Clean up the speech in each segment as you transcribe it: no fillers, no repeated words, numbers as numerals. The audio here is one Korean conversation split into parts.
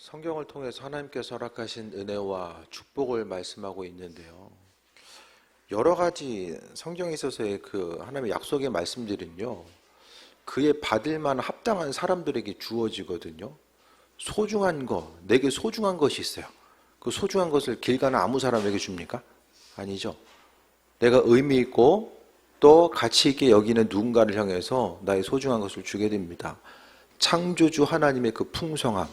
성경을 통해서 하나님께서 허락하신 은혜와 축복을 말씀하고 있는데요. 여러 가지 성경에 있어서의 그 하나님의 약속의 말씀들은요, 그에 받을 만한 합당한 사람들에게 주어지거든요. 소중한 거, 내게 소중한 것이 있어요. 그 소중한 것을 길 가는 아무 사람에게 줍니까? 아니죠. 내가 의미 있고 또 가치 있게 여기는 누군가를 향해서 나의 소중한 것을 주게 됩니다. 창조주 하나님의 그 풍성함,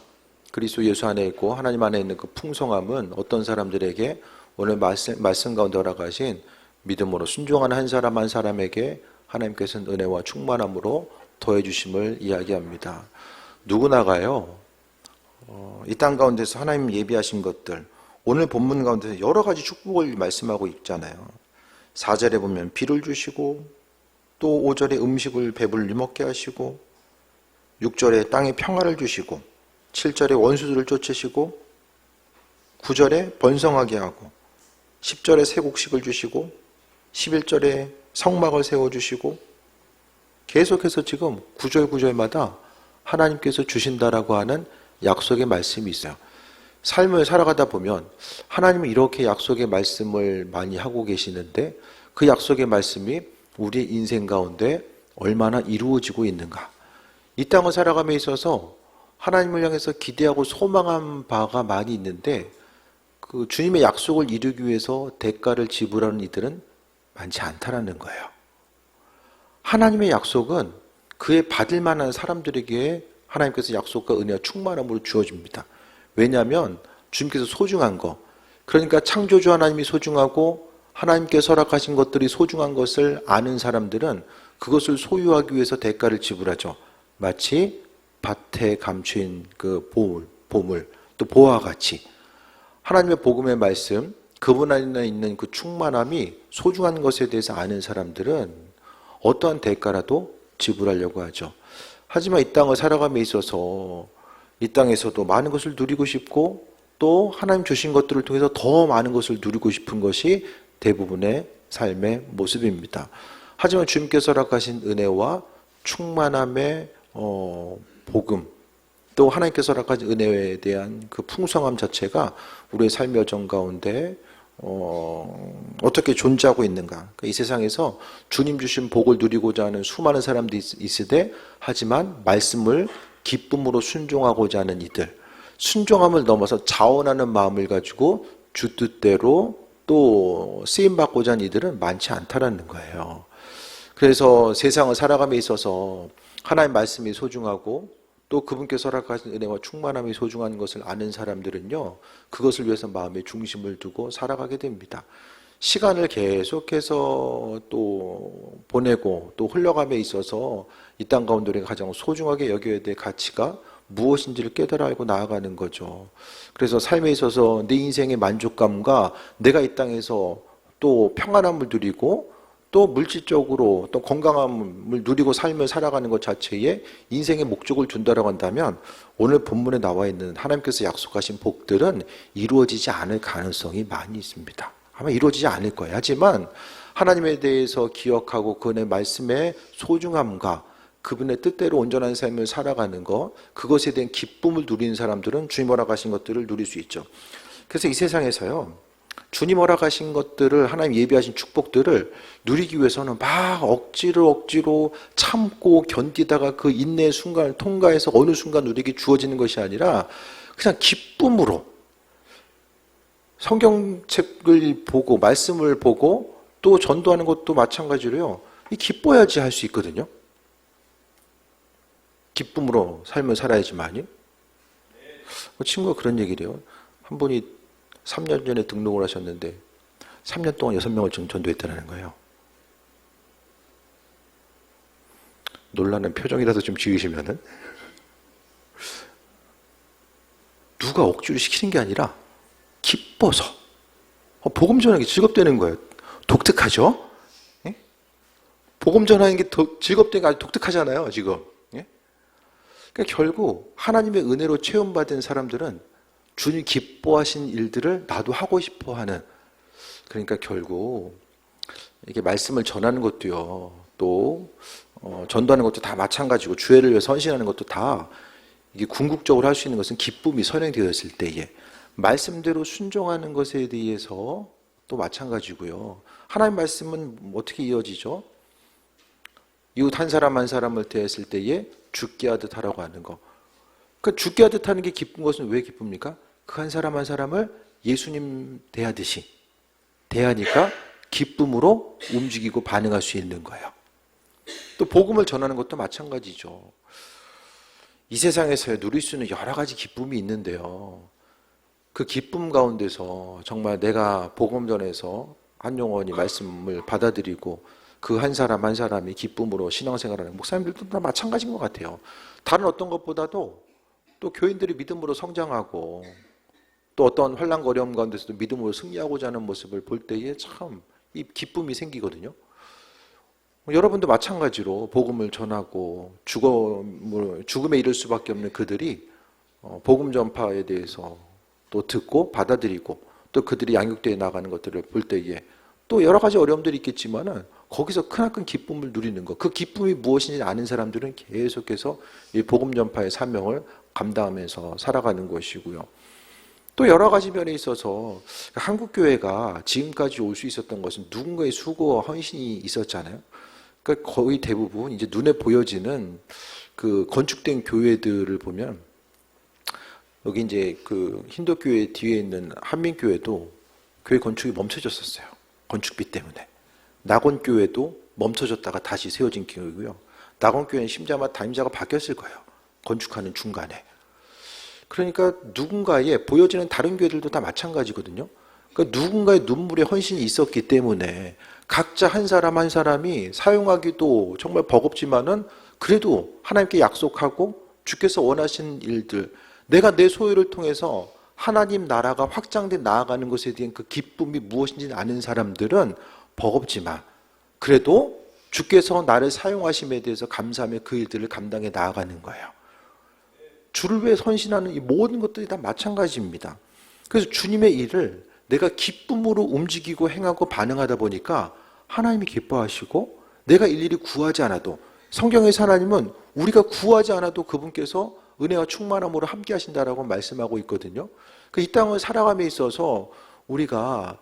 그리스도 예수 안에 있고 하나님 안에 있는 그 풍성함은 어떤 사람들에게 오늘 말씀 가운데 허락하신 믿음으로 순종하는 한 사람 한 사람에게 하나님께서는 은혜와 충만함으로 더해주심을 이야기합니다. 누구나가요, 이 땅 가운데서 하나님 예비하신 것들, 오늘 본문 가운데서 여러 가지 축복을 말씀하고 있잖아요. 4절에 보면 비를 주시고, 또 5절에 음식을 배불리 먹게 하시고, 6절에 땅에 평화를 주시고, 7절에 원수들을 쫓으시고, 9절에 번성하게 하고, 10절에 새 곡식을 주시고, 11절에 성막을 세워주시고, 계속해서 지금 9절 9절마다 하나님께서 주신다라고 하는 약속의 말씀이 있어요. 삶을 살아가다 보면 하나님은 이렇게 약속의 말씀을 많이 하고 계시는데 그 약속의 말씀이 우리 인생 가운데 얼마나 이루어지고 있는가. 이 땅을 살아감에 있어서 하나님을 향해서 기대하고 소망한 바가 많이 있는데 그 주님의 약속을 이루기 위해서 대가를 지불하는 이들은 많지 않다라는 거예요. 하나님의 약속은 그에 받을 만한 사람들에게 하나님께서 약속과 은혜와 충만함으로 주어집니다. 왜냐하면 주님께서 소중한 거, 그러니까 창조주 하나님이 소중하고 하나님께서 허락하신 것들이 소중한 것을 아는 사람들은 그것을 소유하기 위해서 대가를 지불하죠. 마치 밭에 감추인 그 보물, 또 보화와 같이 하나님의 복음의 말씀, 그분 안에 있는 그 충만함이 소중한 것에 대해서 아는 사람들은 어떠한 대가라도 지불하려고 하죠. 하지만 이 땅을 살아감에 있어서 이 땅에서도 많은 것을 누리고 싶고 또 하나님 주신 것들을 통해서 더 많은 것을 누리고 싶은 것이 대부분의 삶의 모습입니다. 하지만 주님께서 허락하신 은혜와 충만함의 복음, 또 하나님께서 허락하신 은혜에 대한 그 풍성함 자체가 우리의 삶의 여정 가운데 어떻게 존재하고 있는가. 그러니까 이 세상에서 주님 주신 복을 누리고자 하는 수많은 사람들이 있으되 하지만 말씀을 기쁨으로 순종하고자 하는 이들, 순종함을 넘어서 자원하는 마음을 가지고 주 뜻대로 또 쓰임받고자 하는 이들은 많지 않다라는 거예요. 그래서 세상을 살아감에 있어서 하나님의 말씀이 소중하고 또 그분께서 허락하신 은혜와 충만함이 소중한 것을 아는 사람들은요, 그것을 위해서 마음의 중심을 두고 살아가게 됩니다. 시간을 계속해서 또 보내고 또 흘러감에 있어서 이 땅 가운데 우리가 가장 소중하게 여겨야 될 가치가 무엇인지를 깨달아 알고 나아가는 거죠. 그래서 삶에 있어서 내 인생의 만족감과 내가 이 땅에서 또 평안함을 누리고 또 물질적으로 또 건강함을 누리고 삶을 살아가는 것 자체에 인생의 목적을 둔다라고 한다면 오늘 본문에 나와 있는 하나님께서 약속하신 복들은 이루어지지 않을 가능성이 많이 있습니다. 아마 이루어지지 않을 거예요. 하지만 하나님에 대해서 기억하고 그분의 말씀의 소중함과 그분의 뜻대로 온전한 삶을 살아가는 것, 그것에 대한 기쁨을 누리는 사람들은 주님 허락하신 것들을 누릴 수 있죠. 그래서 이 세상에서요, 주님 허락하신 것들을, 하나님 예비하신 축복들을 누리기 위해서는 막 억지로 참고 견디다가 그 인내의 순간을 통과해서 어느 순간 누리게 주어지는 것이 아니라 그냥 기쁨으로 성경책을 보고 말씀을 보고 또 전도하는 것도 마찬가지로요, 이 기뻐야지 할 수 있거든요. 기쁨으로 삶을 살아야지만요. 친구가 그런 얘기를 해요. 한 분이 3년 전에 등록을 하셨는데 3년 동안 6명을 지금 전도했다는 거예요. 놀라는 표정이라도 좀 지으시면은, 누가 억지로 시키는 게 아니라 기뻐서 복음 전하는 게 즐겁다는 거예요. 독특하죠? 예? 복음 전하는 게 즐겁다는 게 아주 독특하잖아요, 지금. 예? 그러니까 결국 하나님의 은혜로 체험받은 사람들은 주님 기뻐하신 일들을 나도 하고 싶어 하는, 그러니까 결국 이게 말씀을 전하는 것도요, 또 전도하는 것도 다 마찬가지고 주애를 위해 선신하는 것도 다 이게 궁극적으로 할 수 있는 것은 기쁨이 선행되었을 때에 말씀대로 순종하는 것에 대해서 또 마찬가지고요. 하나님 말씀은 어떻게 이어지죠? 이웃 한 사람 한 사람을 대했을 때에 죽게 하듯 하라고 하는 거. 그러니까 죽게 하듯 하는 게 기쁜 것은 왜 기쁩니까? 그 한 사람 한 사람을 예수님 대하듯이 대하니까 기쁨으로 움직이고 반응할 수 있는 거예요. 또 복음을 전하는 것도 마찬가지죠. 이 세상에서 누릴 수 있는 여러 가지 기쁨이 있는데요. 그 기쁨 가운데서 정말 내가 복음 전해서 한 영혼이 말씀을 받아들이고 그 한 사람 한 사람이 기쁨으로 신앙생활하는 목사님들도 다 마찬가지인 것 같아요. 다른 어떤 것보다도 또 교인들이 믿음으로 성장하고 또 어떤 환난과 어려움 가운데서도 믿음으로 승리하고자 하는 모습을 볼 때에 참 이 기쁨이 생기거든요. 여러분도 마찬가지로 복음을 전하고 죽음에 이를 수밖에 없는 그들이 복음 전파에 대해서 또 듣고 받아들이고 또 그들이 양육되어 나가는 것들을 볼 때에 또 여러 가지 어려움들이 있겠지만은 거기서 크나큰 기쁨을 누리는 것, 그 기쁨이 무엇인지 아는 사람들은 계속해서 이 복음 전파의 사명을 감당하면서 살아가는 것이고요. 또 여러 가지 면에 있어서 한국 교회가 지금까지 올 수 있었던 것은 누군가의 수고와 헌신이 있었잖아요. 그러니까 거의 대부분 이제 눈에 보여지는 그 건축된 교회들을 보면 여기 이제 그 힌두교회 뒤에 있는 한민교회도 교회 건축이 멈춰졌었어요. 건축비 때문에. 낙원교회도 멈춰졌다가 다시 세워진 교회고요. 낙원교회는 심지어 담임자가 바뀌었을 거예요. 건축하는 중간에. 그러니까 누군가의 보여지는 다른 교회들도 다 마찬가지거든요. 그러니까 누군가의 눈물에 헌신이 있었기 때문에 각자 한 사람 한 사람이 사용하기도 정말 버겁지만은 그래도 하나님께 약속하고 주께서 원하신 일들, 내가 내 소유를 통해서 하나님 나라가 확장돼 나아가는 것에 대한 그 기쁨이 무엇인지 아는 사람들은 버겁지만 그래도 주께서 나를 사용하심에 대해서 감사하며 그 일들을 감당해 나아가는 거예요. 주를 위해 헌신하는 이 모든 것들이 다 마찬가지입니다. 그래서 주님의 일을 내가 기쁨으로 움직이고 행하고 반응하다 보니까 하나님이 기뻐하시고 내가 일일이 구하지 않아도 성경에서 하나님은 우리가 구하지 않아도 그분께서 은혜와 충만함으로 함께 하신다라고 말씀하고 있거든요. 이 땅을 살아감에 있어서 우리가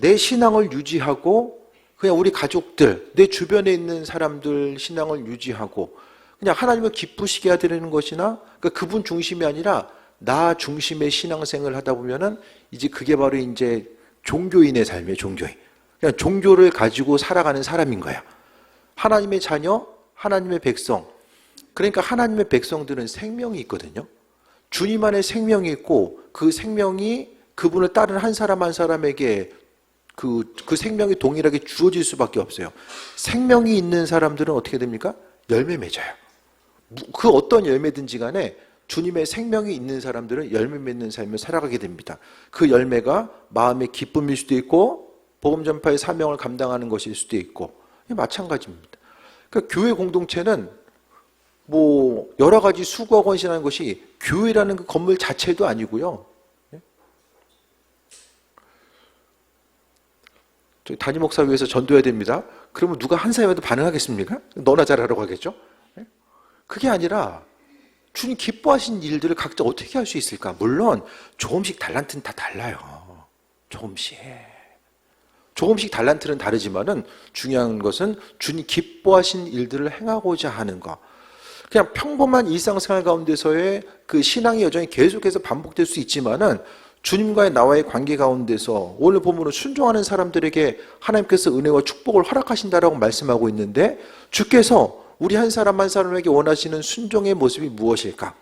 내 신앙을 유지하고 그냥 우리 가족들, 내 주변에 있는 사람들 신앙을 유지하고 그냥 하나님을 기쁘시게 해야 되는 것이나 그분 중심이 아니라 나 중심의 신앙생활을 하다 보면은 이제 그게 바로 이제 종교인의 삶이에요. 종교인. 그냥 종교를 가지고 살아가는 사람인 거야. 하나님의 자녀, 하나님의 백성. 그러니까 하나님의 백성들은 생명이 있거든요. 주님 안에 생명이 있고 그 생명이 그분을 따르는 한 사람 한 사람에게 그 생명이 동일하게 주어질 수밖에 없어요. 생명이 있는 사람들은 어떻게 됩니까? 열매 맺어요. 그 어떤 열매든지 간에 주님의 생명이 있는 사람들은 열매 맺는 삶을 살아가게 됩니다. 그 열매가 마음의 기쁨일 수도 있고 복음 전파의 사명을 감당하는 것일 수도 있고 마찬가지입니다. 그러니까 교회 공동체는 뭐 여러 가지 수고하고 헌신하는 것이 교회라는 그 건물 자체도 아니고요. 저희 담임 목사 위해서 전도해야 됩니다. 그러면 누가 한 사람에도 반응하겠습니까? 너나 잘하라고 하겠죠? 그게 아니라 주님 기뻐하신 일들을 각자 어떻게 할 수 있을까? 물론 조금씩 달란트는 다 달라요. 조금씩 달란트는 다르지만은 중요한 것은 주님 기뻐하신 일들을 행하고자 하는 것. 그냥 평범한 일상생활 가운데서의 그 신앙의 여정이 계속해서 반복될 수 있지만은 주님과의 나와의 관계 가운데서 오늘 보면은 순종하는 사람들에게 하나님께서 은혜와 축복을 허락하신다라고 말씀하고 있는데 주께서 우리 한 사람 한 사람에게 원하시는 순종의 모습이 무엇일까?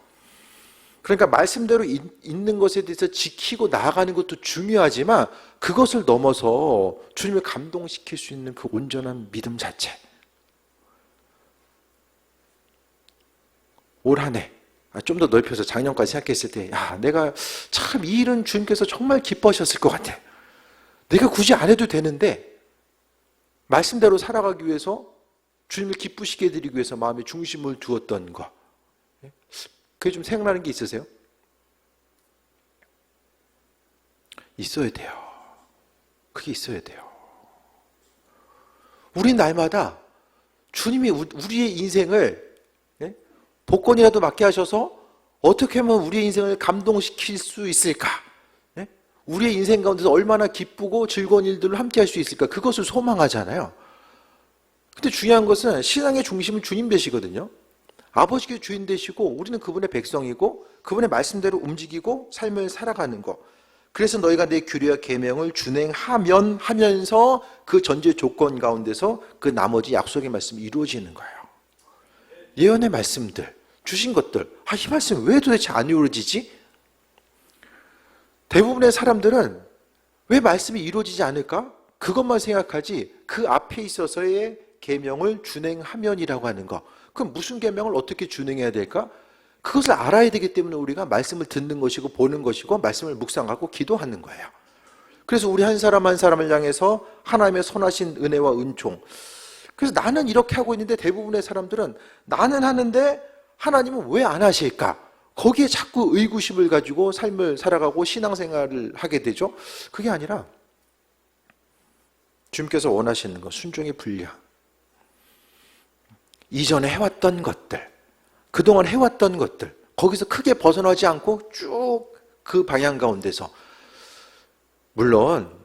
그러니까 말씀대로 있는 것에 대해서 지키고 나아가는 것도 중요하지만 그것을 넘어서 주님을 감동시킬 수 있는 그 온전한 믿음 자체. 올 한 해 좀 더 넓혀서 작년까지 생각했을 때 내가 참 이 일은 주님께서 정말 기뻐하셨을 것 같아. 내가 굳이 안 해도 되는데 말씀대로 살아가기 위해서 주님을 기쁘시게 해드리기 위해서 마음의 중심을 두었던 것. 그게 좀 생각나는 게 있으세요? 있어야 돼요. 그게 있어야 돼요. 우리 날마다 주님이 우리의 인생을 복권이라도 맞게 하셔서 어떻게 하면 우리의 인생을 감동시킬 수 있을까? 예? 우리의 인생 가운데서 얼마나 기쁘고 즐거운 일들을 함께 할 수 있을까? 그것을 소망하잖아요. 근데 중요한 것은 신앙의 중심은 주님 되시거든요. 아버지께 주인 되시고 우리는 그분의 백성이고 그분의 말씀대로 움직이고 삶을 살아가는 거. 그래서 너희가 내 규례와 계명을 준행하면 하면서 그 전제 조건 가운데서 그 나머지 약속의 말씀이 이루어지는 거예요. 예언의 말씀들, 주신 것들, 이 말씀 왜 도대체 안 이루어지지? 대부분의 사람들은 왜 말씀이 이루어지지 않을까? 그것만 생각하지 그 앞에 있어서의 계명을 준행하면이라고 하는 거. 그럼 무슨 계명을 어떻게 준행해야 될까? 그것을 알아야 되기 때문에 우리가 말씀을 듣는 것이고 보는 것이고 말씀을 묵상하고 기도하는 거예요. 그래서 우리 한 사람 한 사람을 향해서 하나님의 선하신 은혜와 은총. 그래서 나는 이렇게 하고 있는데 대부분의 사람들은 나는 하는데 하나님은 왜 안 하실까? 거기에 자꾸 의구심을 가지고 삶을 살아가고 신앙생활을 하게 되죠. 그게 아니라 주님께서 원하시는 것, 순종의 분량. 이전에 해왔던 것들, 그동안 해왔던 것들, 거기서 크게 벗어나지 않고 쭉 그 방향 가운데서, 물론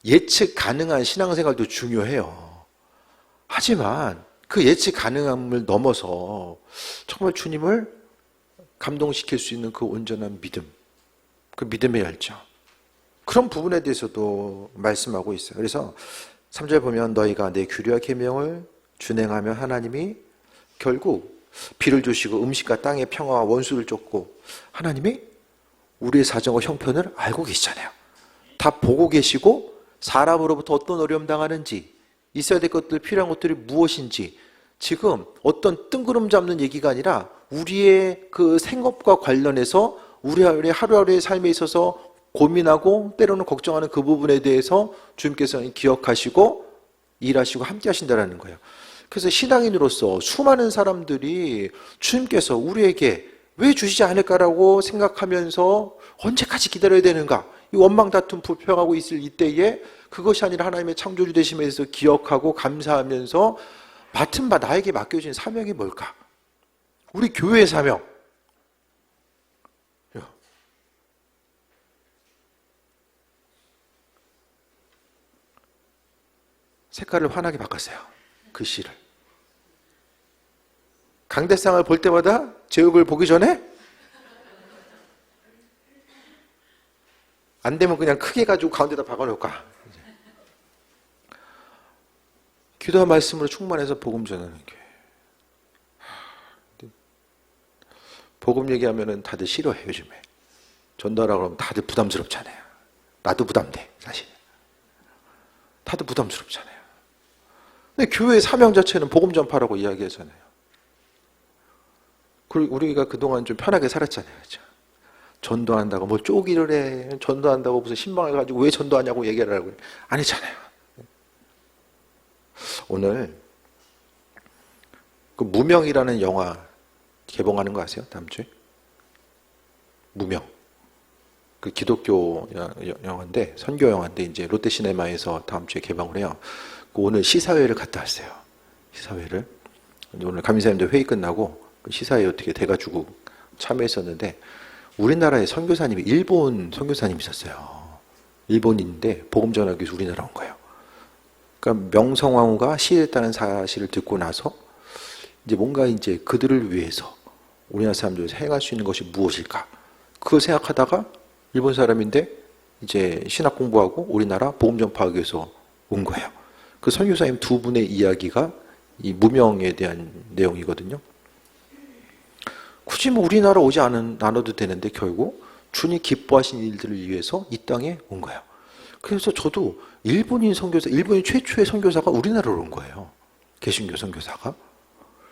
예측 가능한 신앙생활도 중요해요. 하지만 그 예측 가능함을 넘어서 정말 주님을 감동시킬 수 있는 그 온전한 믿음, 그 믿음의 열정, 그런 부분에 대해서도 말씀하고 있어요. 그래서 3절 보면 너희가 내 규례와 계명을 준행하며 하나님이 결국 비를 주시고 음식과 땅의 평화와 원수를 쫓고 하나님이 우리의 사정과 형편을 알고 계시잖아요. 다 보고 계시고 사람으로부터 어떤 어려움 당하는지, 있어야 될 것들, 필요한 것들이 무엇인지, 지금 어떤 뜬구름 잡는 얘기가 아니라 우리의 그 생업과 관련해서 우리의 하루하루의 삶에 있어서 고민하고 때로는 걱정하는 그 부분에 대해서 주님께서는 기억하시고 일하시고 함께 하신다는 거예요. 그래서 신앙인으로서 수많은 사람들이 주님께서 우리에게 왜 주시지 않을까라고 생각하면서 언제까지 기다려야 되는가? 이 원망 다툼 불평하고 있을 이때에 그것이 아니라 하나님의 창조주 되심에서 기억하고 감사하면서 맡은 바 나에게 맡겨진 사명이 뭘까? 우리 교회의 사명. 색깔을 환하게 바꿨어요. 글씨를. 강대상을 볼 때마다 제 얼굴 보기 전에 안 되면 그냥 크게 가지고 가운데다 박아놓을까. 기도와 말씀으로 충만해서 복음 전하는 게. 복음 얘기하면은 다들 싫어해 요즘에. 전도하라고 그러면 다들 부담스럽잖아요. 나도 부담돼 사실. 다들 부담스럽잖아요. 근데 교회의 사명 자체는 복음 전파라고 이야기하잖아요. 그리고 우리가 그동안 좀 편하게 살았잖아요. 그렇죠? 전도한다고 뭐 쪼기를 해. 전도한다고 무슨 신방을 가지고 왜 전도하냐고 얘기를 하고. 아니잖아요. 오늘 그 무명이라는 영화 개봉하는 거 아세요? 다음 주에? 무명. 그 기독교 영화인데, 선교 영화인데 이제 롯데시네마에서 다음 주에 개방을 해요. 오늘 시사회를 갔다 왔어요. 시사회를. 오늘 감리사님들 회의 끝나고 시사회에 어떻게 돼가지고 참여했었는데, 우리나라에 선교사님이 일본 선교사님이 있었어요. 일본인인데 복음 전하기 위해서 우리나라 온 거예요. 그러니까 명성황후가 시해했다는 사실을 듣고 나서 이제 뭔가 이제 그들을 위해서 우리나라 사람들이 행할 수 있는 것이 무엇일까? 그걸 생각하다가 일본 사람인데 이제 신학 공부하고 우리나라 복음 전파하기 위해서 온 거예요. 그 선교사님 두 분의 이야기가 이 무명에 대한 내용이거든요. 굳이 뭐 우리나라 오지 않아도 되는데 결국 주님 기뻐하신 일들을 위해서 이 땅에 온 거예요. 그래서 저도 일본인 선교사, 일본인 최초의 선교사가 우리나라로 온 거예요. 개신교 선교사가.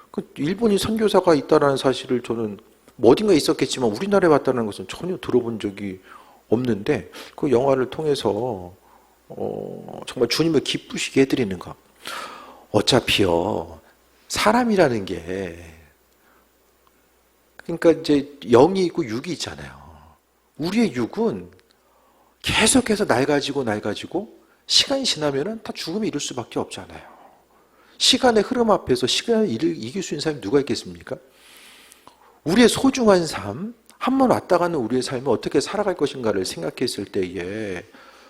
그 일본인 선교사가 있다는 사실을 저는 뭐 어딘가에 있었겠지만 우리나라에 왔다는 것은 전혀 들어본 적이 없는데, 그 영화를 통해서 정말 주님을 기쁘시게 해드리는 것. 어차피요, 사람이라는 게, 그러니까 이제 영이 있고 육이 있잖아요. 우리의 육은 계속해서 낡아지고 시간이 지나면은 다 죽음에 이를 수밖에 없잖아요. 시간의 흐름 앞에서 시간을 이길 수 있는 사람이 누가 있겠습니까? 우리의 소중한 삶, 한 번 왔다 가는 우리의 삶을 어떻게 살아갈 것인가를 생각했을 때에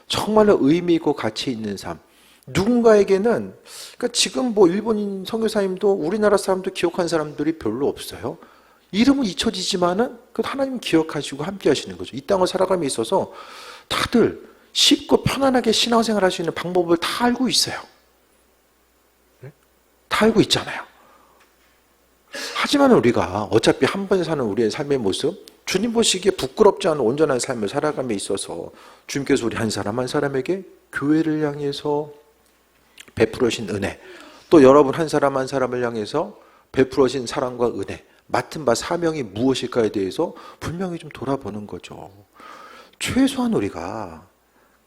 정말로 의미 있고 가치 있는 삶. 누군가에게는, 그러니까 지금 뭐 일본인 선교사님도 우리나라 사람도 기억한 사람들이 별로 없어요. 이름은 잊혀지지만은 그 하나님 기억하시고 함께 하시는 거죠. 이 땅을 살아감에 있어서 다들 쉽고 편안하게 신앙생활 할 수 있는 방법을 다 알고 있어요. 다 알고 있잖아요. 하지만 우리가 어차피 한 번 사는 우리의 삶의 모습, 주님 보시기에 부끄럽지 않은 온전한 삶을 살아감에 있어서 주님께서 우리 한 사람 한 사람에게 교회를 향해서 베풀으신 은혜, 또 여러분 한 사람 한 사람을 향해서 베풀으신 사랑과 은혜, 맡은 바 사명이 무엇일까에 대해서 분명히 좀 돌아보는 거죠. 최소한 우리가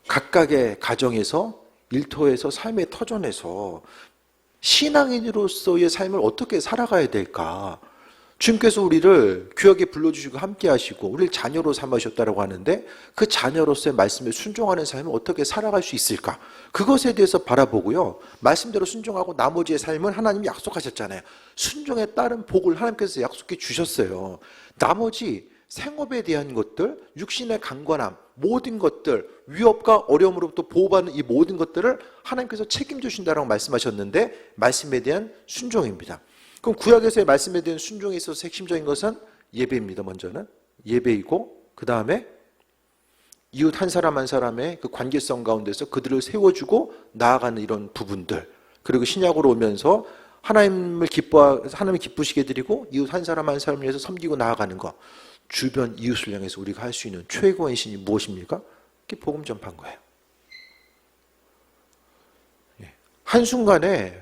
각각의 가정에서, 일터에서, 삶의 터전에서 신앙인으로서의 삶을 어떻게 살아가야 될까? 주님께서 우리를 구역에 불러주시고 함께 하시고 우리를 자녀로 삼으셨다고 하는데 그 자녀로서의 말씀에 순종하는 삶을 어떻게 살아갈 수 있을까? 그것에 대해서 바라보고요. 말씀대로 순종하고 나머지의 삶은 하나님이 약속하셨잖아요. 순종에 따른 복을 하나님께서 약속해 주셨어요. 나머지 생업에 대한 것들, 육신의 강건함, 모든 것들, 위협과 어려움으로부터 보호받는 이 모든 것들을 하나님께서 책임져 주신다라고 말씀하셨는데 말씀에 대한 순종입니다. 그럼 구약에서의 말씀에 대한 순종에 있어서 핵심적인 것은 예배입니다. 먼저는 예배이고 그 다음에 이웃 한 사람 한 사람의 그 관계성 가운데서 그들을 세워주고 나아가는 이런 부분들, 그리고 신약으로 오면서 하나님을 기쁘시게 드리고 이웃 한 사람 한 사람을 위해서 섬기고 나아가는 것, 주변 이웃을 향해서 우리가 할 수 있는 최고의 신이 무엇입니까? 그게 복음 전파인 거예요. 한순간에,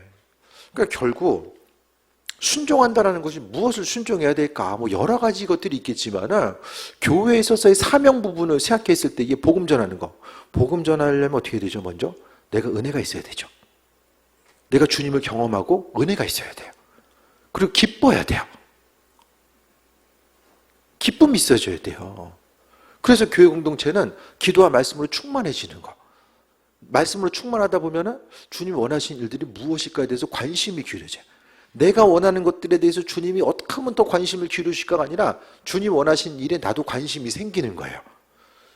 그러니까 결국 순종한다라는 것이 무엇을 순종해야 될까? 뭐 여러 가지 것들이 있겠지만은 교회에 있어서의 사명 부분을 생각했을 때 이게 복음 전하는 거. 복음 전하려면 어떻게 해야 되죠? 먼저 내가 은혜가 있어야 되죠. 내가 주님을 경험하고 은혜가 있어야 돼요. 그리고 기뻐야 돼요. 기쁨이 있어줘야 돼요. 그래서 교회 공동체는 기도와 말씀으로 충만해지는 거. 말씀으로 충만하다 보면은 주님이 원하시는 일들이 무엇일까에 대해서 관심이 기울어져요. 내가 원하는 것들에 대해서 주님이 어떻게 하면 더 관심을 기울이실까가 아니라 주님 원하시는 일에 나도 관심이 생기는 거예요.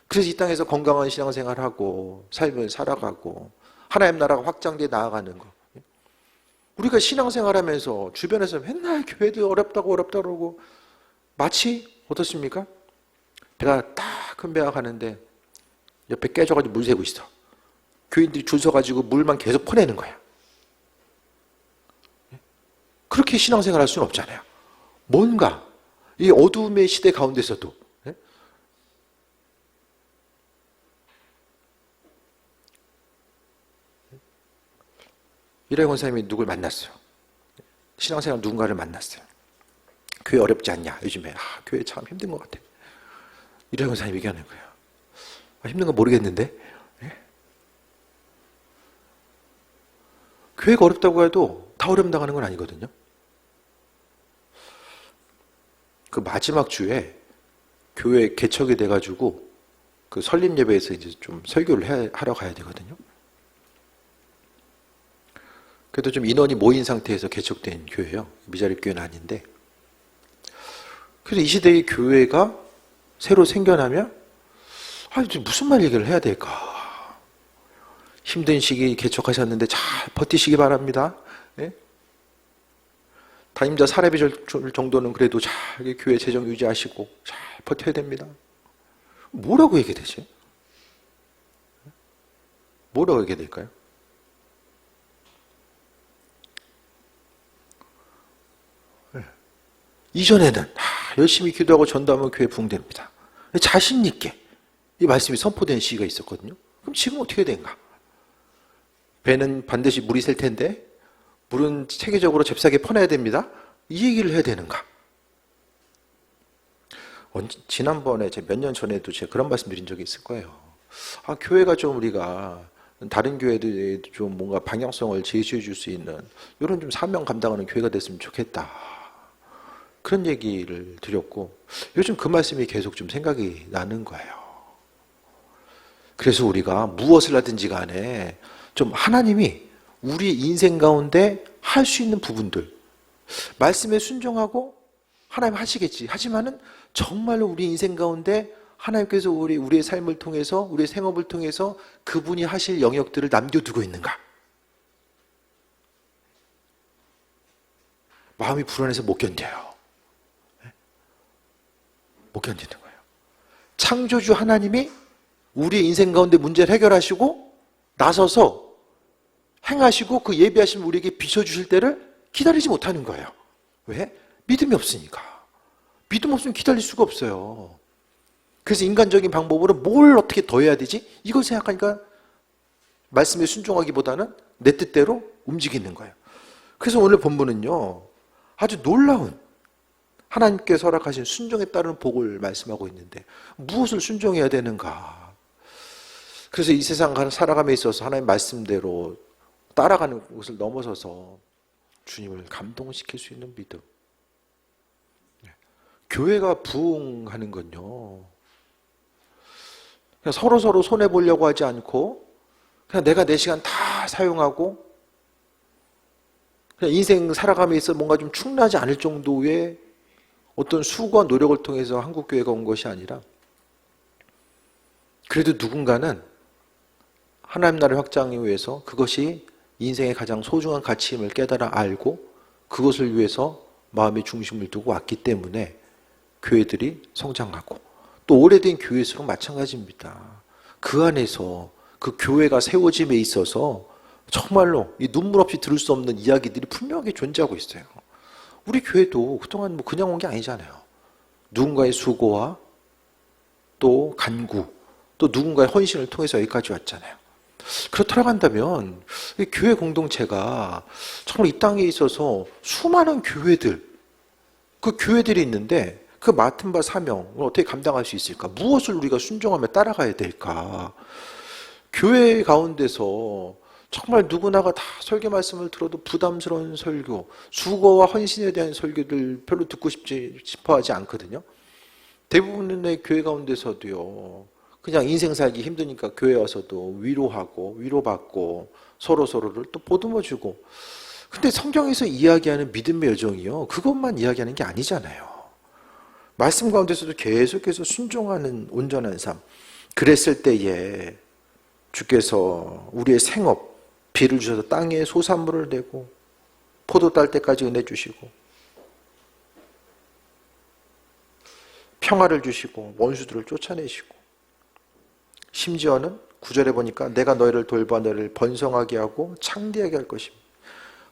그래서 이 땅에서 건강한 신앙생활하고 삶을 살아가고 하나님 나라가 확장돼 나아가는 거. 우리가 신앙생활하면서 주변에서 맨날 교회도 어렵다고 그러고 마치 어떻습니까? 배가 딱 큰 배가 가는데 옆에 깨져가지고 물 새고 있어. 교인들이 줄 서가지고 물만 계속 퍼내는 거야. 그렇게 신앙생활 할 수는 없잖아요. 뭔가 이 어두움의 시대 가운데서도 이라희 권사님이 누굴 만났어요. 신앙생활 누군가를 만났어요. 교회 어렵지 않냐 요즘에. 교회 참 힘든 것 같아. 이라희 권사님이 얘기하는 거예요. 힘든 거 모르겠는데 교회가 어렵다고 해도 다 어려움 당하는 건 아니거든요. 그 마지막 주에 교회 개척이 돼가지고 그 설립 예배에서 이제 좀 설교를 하러 가야 되거든요. 그래도 좀 인원이 모인 상태에서 개척된 교회예요. 미자립 교회는 아닌데. 그래서 이 시대의 교회가 새로 생겨나면 무슨 말 얘기를 해야 될까? 힘든 시기 개척하셨는데 잘 버티시기 바랍니다. 네? 담임자 사례비 줄 정도는 그래도 잘 교회 재정 유지하시고 잘 버텨야 됩니다. 뭐라고 얘기해야 되지? 뭐라고 얘기해야 될까요? 이전에는 열심히 기도하고 전도하면 교회 부흥됩니다. 자신 있게 이 말씀이 선포된 시기가 있었거든요. 그럼 지금 어떻게 된가? 배는 반드시 물이 셀 텐데 물은 체계적으로 잽싸게 퍼내야 됩니다. 이 얘기를 해야 되는가? 지난번에 제가 몇 년 전에도 제가 그런 말씀 드린 적이 있을 거예요. 교회가 좀 우리가 다른 교회들에도 좀 뭔가 방향성을 제시해 줄 수 있는 이런 좀 사명 감당하는 교회가 됐으면 좋겠다. 그런 얘기를 드렸고 요즘 그 말씀이 계속 좀 생각이 나는 거예요. 그래서 우리가 무엇을 하든지 간에 좀 하나님이 우리 인생 가운데 할 수 있는 부분들 말씀에 순종하고 하나님 하시겠지. 하지만은 정말로 우리 인생 가운데 하나님께서 우리의 삶을 통해서, 우리의 생업을 통해서 그분이 하실 영역들을 남겨두고 있는가? 마음이 불안해서 못 견뎌요. 못 견디는 거예요. 창조주 하나님이 우리의 인생 가운데 문제를 해결하시고 나서서 행하시고 그 예비하신 우리에게 비춰주실 때를 기다리지 못하는 거예요. 왜? 믿음이 없으니까. 믿음 없으면 기다릴 수가 없어요. 그래서 인간적인 방법으로 뭘 어떻게 더 해야 되지? 이걸 생각하니까 말씀에 순종하기보다는 내 뜻대로 움직이는 거예요. 그래서 오늘 본문은요, 아주 놀라운 하나님께서 허락하신 순종에 따르는 복을 말씀하고 있는데 무엇을 순종해야 되는가? 그래서 이 세상 살아감에 있어서 하나님 말씀대로 따라가는 것을 넘어서서 주님을 감동시킬 수 있는 믿음. 교회가 부흥하는 건요, 그냥 서로 손해보려고 하지 않고 그냥 내가 내 시간 다 사용하고 그냥 인생 살아감에 있어 뭔가 좀 충분하지 않을 정도의 어떤 수고와 노력을 통해서 한국교회가 온 것이 아니라 그래도 누군가는 하나님 나라의 확장을 위해서 그것이 인생의 가장 소중한 가치임을 깨달아 알고 그것을 위해서 마음의 중심을 두고 왔기 때문에 교회들이 성장하고 또 오래된 교회일수록 마찬가지입니다. 그 안에서 그 교회가 세워짐에 있어서 정말로 이 눈물 없이 들을 수 없는 이야기들이 분명하게 존재하고 있어요. 우리 교회도 그동안 뭐 그냥 온 게 아니잖아요. 누군가의 수고와 또 간구, 또 누군가의 헌신을 통해서 여기까지 왔잖아요. 그렇다고 한다면 교회 공동체가 정말 이 땅에 있어서 수많은 교회들, 그 교회들이 있는데 그 맡은 바 사명을 어떻게 감당할 수 있을까? 무엇을 우리가 순종하며 따라가야 될까? 교회 가운데서 정말 누구나가 다 설교 말씀을 들어도 부담스러운 설교, 수고와 헌신에 대한 설교들 별로 듣고 싶어 하지 않거든요. 대부분의 교회 가운데서도요, 그냥 인생 살기 힘드니까 교회 와서도 위로하고 위로받고 서로를 또 보듬어주고. 근데 성경에서 이야기하는 믿음의 여정이요, 그것만 이야기하는 게 아니잖아요. 말씀 가운데서도 계속해서 순종하는 온전한 삶. 그랬을 때에 주께서 우리의 생업, 비를 주셔서 땅에 소산물을 내고 포도 딸 때까지 은혜 주시고 평화를 주시고 원수들을 쫓아내시고 심지어는 9절에 보니까 내가 너희를 돌봐 너희를 번성하게 하고 창대하게 할 것입니다.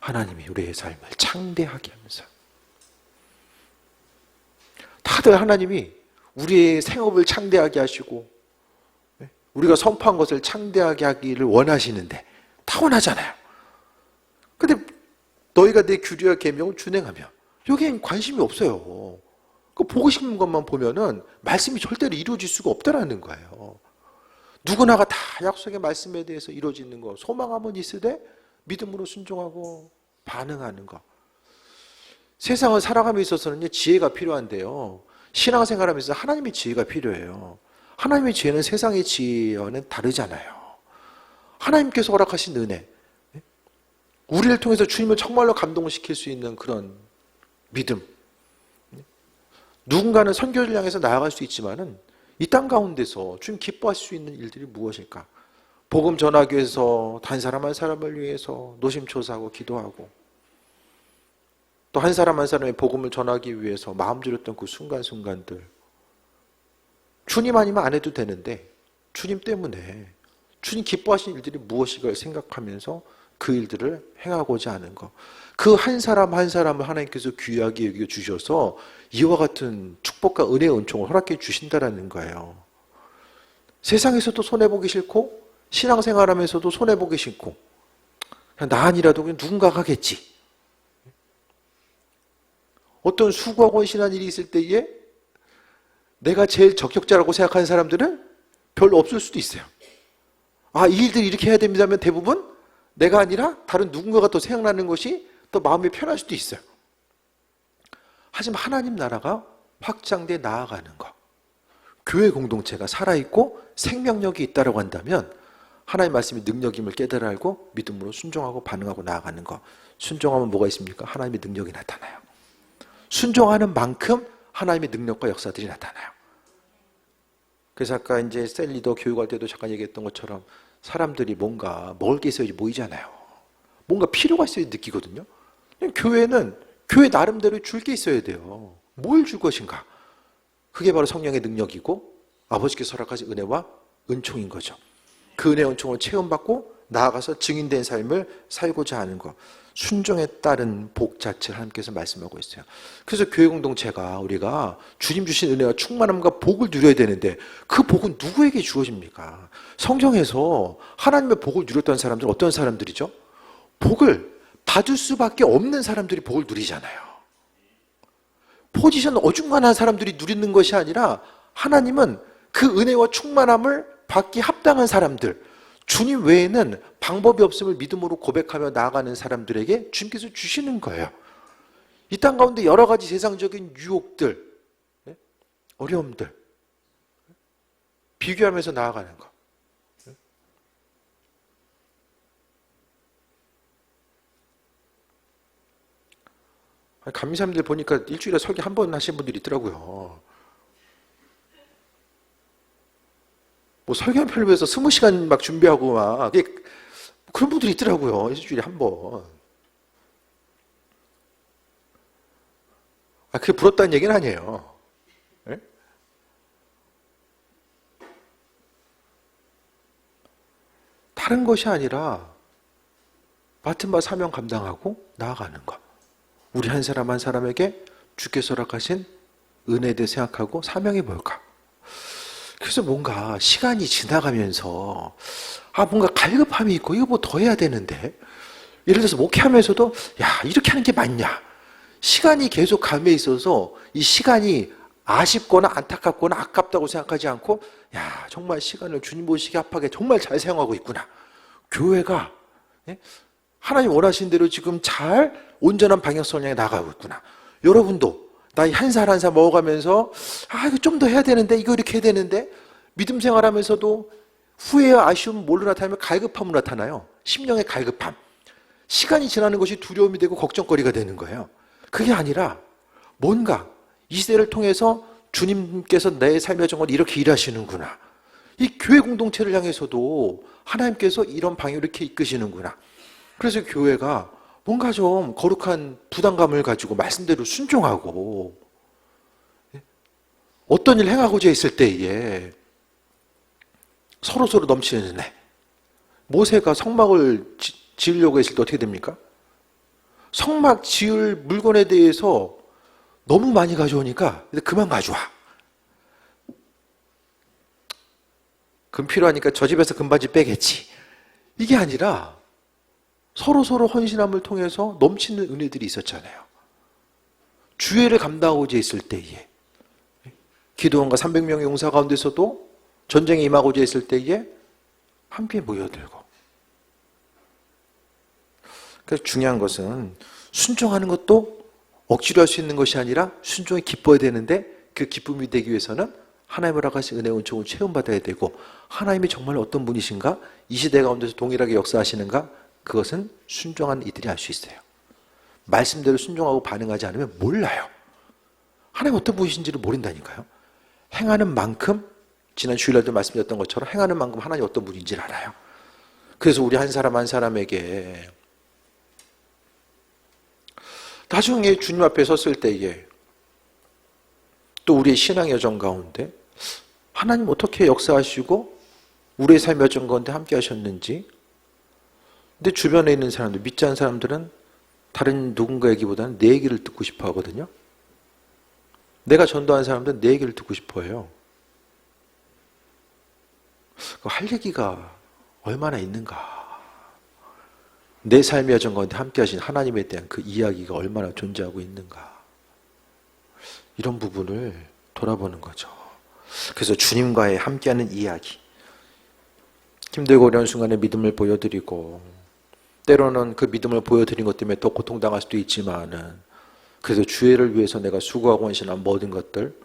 하나님이 우리의 삶을 창대하게 하면서 다들 하나님이 우리의 생업을 창대하게 하시고 우리가 선포한 것을 창대하게 하기를 원하시는데 타원하잖아요. 근데 너희가 내 규례와 계명을 준행하며 여기엔 관심이 없어요. 그 보고 싶은 것만 보면은 말씀이 절대로 이루어질 수가 없다라는 거예요. 누구나가 다 약속의 말씀에 대해서 이루어지는 거 소망하면 있으되 믿음으로 순종하고 반응하는 거. 세상을 살아감에 있어서는 지혜가 필요한데요, 신앙생활하면서 하나님의 지혜가 필요해요. 하나님의 지혜는 세상의 지혜와는 다르잖아요. 하나님께서 허락하신 은혜, 우리를 통해서 주님을 정말로 감동시킬 수 있는 그런 믿음. 누군가는 선교를 향해서 나아갈 수 있지만은 이 땅 가운데서 주님 기뻐하실 수 있는 일들이 무엇일까? 복음 전하기 위해서 한 사람 한 사람을 위해서 노심초사하고 기도하고 또 한 사람 한 사람의 복음을 전하기 위해서 마음 졸였던 그 순간순간들, 주님 아니면 안 해도 되는데 주님 때문에 주님 기뻐하시는 일들이 무엇인가를 생각하면서 그 일들을 행하고자 하는 것. 그 한 사람 한 사람을 하나님께서 귀하게 여겨 주셔서 이와 같은 축복과 은혜의 은총을 허락해 주신다라는 거예요. 세상에서도 손해보기 싫고 신앙생활하면서도 손해보기 싫고 그냥 나 아니라도 그냥 누군가가 하겠지. 어떤 수고하고 헌신한 일이 있을 때에 내가 제일 적격자라고 생각하는 사람들은 별로 없을 수도 있어요. 아, 이 일들 이렇게 해야 됩니다 하면 대부분 내가 아니라 다른 누군가가 또 생각나는 것이 또 마음이 편할 수도 있어요. 하지만 하나님 나라가 확장돼 나아가는 것, 교회 공동체가 살아있고 생명력이 있다고 한다면 하나님 말씀이 능력임을 깨달아 알고 믿음으로 순종하고 반응하고 나아가는 것. 순종하면 뭐가 있습니까? 하나님의 능력이 나타나요. 순종하는 만큼 하나님의 능력과 역사들이 나타나요. 그래서 아까 이제 셀리더 교육할 때도 잠깐 얘기했던 것처럼 사람들이 뭔가 먹을 게 있어야지 모이잖아요. 뭔가 필요가 있어야 느끼거든요. 교회는 교회 나름대로 줄 게 있어야 돼요. 뭘 줄 것인가? 그게 바로 성령의 능력이고 아버지께서 허락하신 은혜와 은총인 거죠. 그 은혜 은총을 체험받고 나아가서 증인된 삶을 살고자 하는 것. 순종에 따른 복 자체를 하나님께서 말씀하고 있어요. 그래서 교회 공동체가 우리가 주님 주신 은혜와 충만함과 복을 누려야 되는데 그 복은 누구에게 주어집니까? 성경에서 하나님의 복을 누렸던 사람들은 어떤 사람들이죠? 복을 받을 수밖에 없는 사람들이 복을 누리잖아요. 포지션 어중간한 사람들이 누리는 것이 아니라 하나님은 그 은혜와 충만함을 받기 합당한 사람들, 주님 외에는 방법이 없음을 믿음으로 고백하며 나아가는 사람들에게 주님께서 주시는 거예요. 이 땅 가운데 여러 가지 세상적인 유혹들, 어려움들 비교하면서 나아가는 것. 감리사님들 보니까 일주일에 설교 한 번 하신 분들이 있더라고요. 뭐 설교 한 편을 위해서 20시간 막 준비하고 막 그런 분들이 있더라고요. 일주일에 한 번. 그게 부럽다는 얘기는 아니에요. 네? 다른 것이 아니라 맡은 바 사명 감당하고 나아가는 것. 우리 한 사람 한 사람에게 주께서 허락하신 은혜에 대해 생각하고 사명이 뭘까? 그래서 뭔가 시간이 지나가면서 뭔가 갈급함이 있고 이거 뭐 더 해야 되는데 예를 들어서 목회하면서도 야 이렇게 하는 게 맞냐? 시간이 계속 감에 있어서 이 시간이 아쉽거나 안타깝거나 아깝다고 생각하지 않고 야 정말 시간을 주님 보시기 합하게 정말 잘 사용하고 있구나. 교회가 하나님 원하신 대로 지금 잘 온전한 방향성을 향해 나가고 있구나. 여러분도 나이 한 살 한 살 먹어가면서 이거 좀 더 해야 되는데 이거 이렇게 해야 되는데 믿음 생활하면서도 후회와 아쉬움 뭘로 나타나면 갈급함으로 나타나요. 심령의 갈급함. 시간이 지나는 것이 두려움이 되고 걱정거리가 되는 거예요. 그게 아니라 뭔가 이 시대를 통해서 주님께서 내 삶의 정말 이렇게 일하시는구나. 이 교회 공동체를 향해서도 하나님께서 이런 방향으로 이렇게 이끄시는구나. 그래서 교회가 뭔가 좀 거룩한 부담감을 가지고 말씀대로 순종하고 어떤 일 행하고자 했을 때에 서로 넘치는 은혜. 모세가 성막을 지으려고 했을 때 어떻게 됩니까? 성막 지을 물건에 대해서 너무 많이 가져오니까 그만 가져와. 금 필요하니까 저 집에서 금바지 빼겠지. 이게 아니라 서로 헌신함을 통해서 넘치는 은혜들이 있었잖아요. 주회를 감당하고자 했을 때에 기도원과 300명의 용사 가운데서도 전쟁에 임하고자 했을 때에 함께 모여들고. 그래서 중요한 것은 순종하는 것도 억지로 할 수 있는 것이 아니라 순종이 기뻐야 되는데 그 기쁨이 되기 위해서는 하나님을 허락하신 은혜 은총을 체험받아야 되고 하나님이 정말 어떤 분이신가? 이 시대 가운데서 동일하게 역사하시는가? 그것은 순종한 이들이 알 수 있어요. 말씀대로 순종하고 반응하지 않으면 몰라요. 하나님 어떤 분이신지를 모른다니까요. 행하는 만큼 지난 주일날도 말씀드렸던 것처럼 행하는 만큼 하나님 어떤 분인지를 알아요. 그래서 우리 한 사람 한 사람에게 나중에 주님 앞에 섰을 때에 또 우리의 신앙 여정 가운데 하나님 어떻게 역사하시고 우리의 삶 여정 가운데 함께 하셨는지. 근데 주변에 있는 사람들, 믿지 않는 사람들은 다른 누군가 얘기보다는 내 얘기를 듣고 싶어 하거든요. 내가 전도한 사람들은 내 얘기를 듣고 싶어 해요. 할 얘기가 얼마나 있는가. 내 삶의 여정 가운데 함께 하신 하나님에 대한 그 이야기가 얼마나 존재하고 있는가. 이런 부분을 돌아보는 거죠. 그래서 주님과의 함께하는 이야기. 힘들고 어려운 순간에 믿음을 보여드리고 때로는 그 믿음을 보여드린 것 때문에 더 고통당할 수도 있지만은 그래서 주의를 위해서 내가 수고하고 헌신한 모든 것들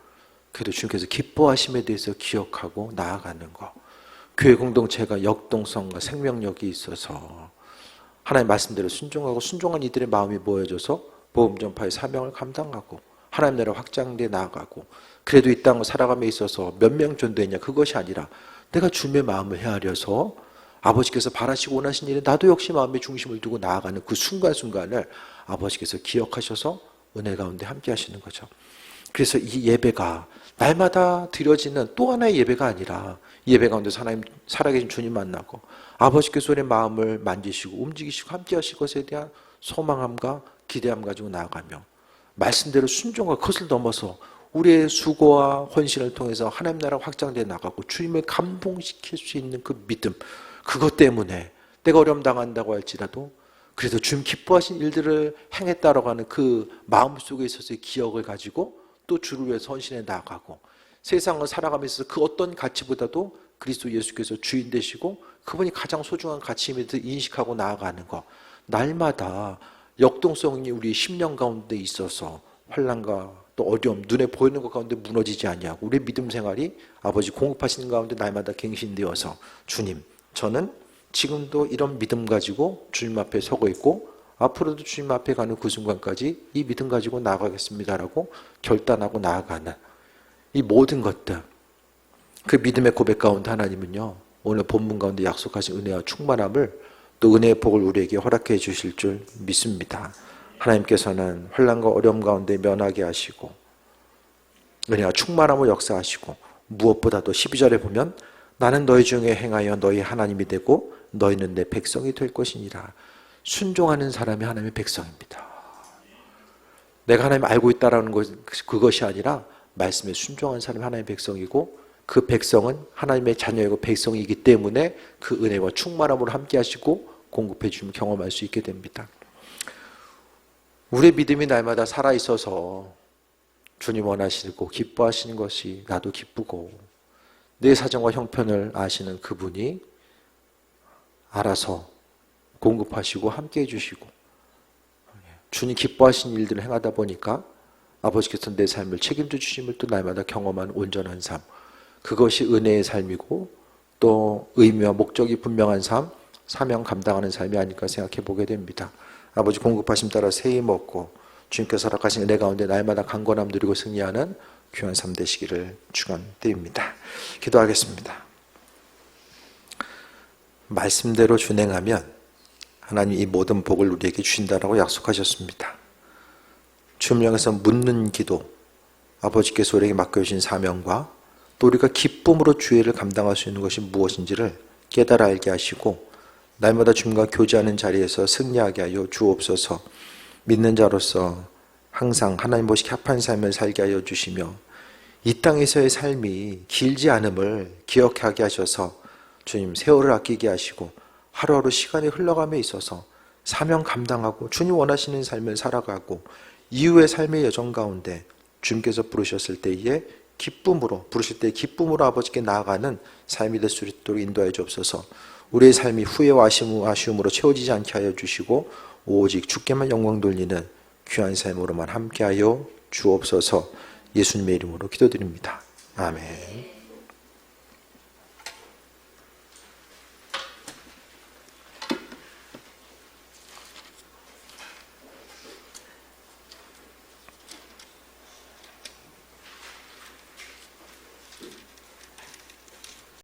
그래도 주님께서 기뻐하심에 대해서 기억하고 나아가는 것. 교회 공동체가 역동성과 생명력이 있어서 하나님 말씀대로 순종하고 순종한 이들의 마음이 모여져서 복음 전파의 사명을 감당하고 하나님 나라 확장돼 나아가고, 그래도 이 땅을 살아감에 있어서 몇 명 전도했냐, 그것이 아니라 내가 주님의 마음을 헤아려서 아버지께서 바라시고 원하신 일에 나도 역시 마음의 중심을 두고 나아가는 그 순간순간을 아버지께서 기억하셔서 은혜 가운데 함께 하시는 거죠. 그래서 이 예배가 날마다 드려지는 또 하나의 예배가 아니라, 이 예배 가운데서 하나님 살아계신 주님 만나고 아버지께서 우리의 마음을 만지시고 움직이시고 함께 하실 것에 대한 소망함과 기대함 가지고 나아가며, 말씀대로 순종과 그것을 넘어서 우리의 수고와 헌신을 통해서 하나님 나라 확장되어 나가고 주님을 감동시킬 수 있는 그 믿음, 그것 때문에 내가 어려움 당한다고 할지라도 그래도 주님 기뻐하신 일들을 행했다라고 하는 그 마음속에 있어서의 기억을 가지고 또 주를 위해서 헌신해 나아가고, 세상을 살아가면서 그 어떤 가치보다도 그리스도 예수께서 주인 되시고 그분이 가장 소중한 가치임에도 인식하고 나아가는 것, 날마다 역동성이 우리 심령 가운데 있어서 환난과 또 어려움, 눈에 보이는 것 가운데 무너지지 아니하고 우리의 믿음 생활이 아버지 공급하시는 가운데 날마다 갱신되어서, 주님, 저는 지금도 이런 믿음 가지고 주님 앞에 서고 있고 앞으로도 주님 앞에 가는 그 순간까지 이 믿음 가지고 나아가겠습니다라고 결단하고 나아가는 이 모든 것들, 그 믿음의 고백 가운데 하나님은요, 오늘 본문 가운데 약속하신 은혜와 충만함을, 또 은혜의 복을 우리에게 허락해 주실 줄 믿습니다. 하나님께서는 환난과 어려움 가운데 면하게 하시고 은혜와 충만함을 역사하시고, 무엇보다도 12절에 보면 나는 너희 중에 행하여 너희 하나님이 되고 너희는 내 백성이 될 것이니라. 순종하는 사람이 하나님의 백성입니다. 내가 하나님 알고 있다라는 것, 그것이 아니라 말씀에 순종한 사람이 하나님의 백성이고, 그 백성은 하나님의 자녀이고 백성이기 때문에 그 은혜와 충만함으로 함께 하시고 공급해 주시면 경험할 수 있게 됩니다. 우리의 믿음이 날마다 살아있어서 주님 원하시고 기뻐하시는 것이 나도 기쁘고, 내 사정과 형편을 아시는 그분이 알아서 공급하시고 함께 해주시고, 주님 기뻐하시는 일들을 행하다 보니까 아버지께서 내 삶을 책임져 주심을 또 날마다 경험하는 온전한 삶, 그것이 은혜의 삶이고 또 의미와 목적이 분명한 삶, 사명 감당하는 삶이 아닐까 생각해 보게 됩니다. 아버지 공급하심 따라 새히 먹고 주님께서 허락하신 은혜 가운데 날마다 강건함 누리고 승리하는 귀한 삶 되시기를 축원드립니다. 기도하겠습니다. 말씀대로 준행하면 하나님 이 모든 복을 우리에게 주신다라고 약속하셨습니다. 주님을 향해서 묻는 기도, 아버지께서 우리에게 맡겨주신 사명과 또 우리가 기쁨으로 주의를 감당할 수 있는 것이 무엇인지를 깨달아 알게 하시고, 날마다 주님과 교제하는 자리에서 승리하게 하여 주옵소서. 믿는 자로서 항상 하나님 보시기 합한 삶을 살게 하여 주시며, 이 땅에서의 삶이 길지 않음을 기억하게 하셔서 주님 세월을 아끼게 하시고 하루하루 시간이 흘러감에 있어서 사명 감당하고 주님 원하시는 삶을 살아가고, 이후의 삶의 여정 가운데 주님께서 부르셨을 때에 기쁨으로, 부르실 때 기쁨으로 아버지께 나아가는 삶이 될 수 있도록 인도하여 주옵소서. 우리의 삶이 후회와 아쉬움으로 채워지지 않게 하여 주시고 오직 주께만 영광 돌리는 귀한 삶으로만 함께하여 주옵소서. 예수님의 이름으로 기도드립니다. 아멘.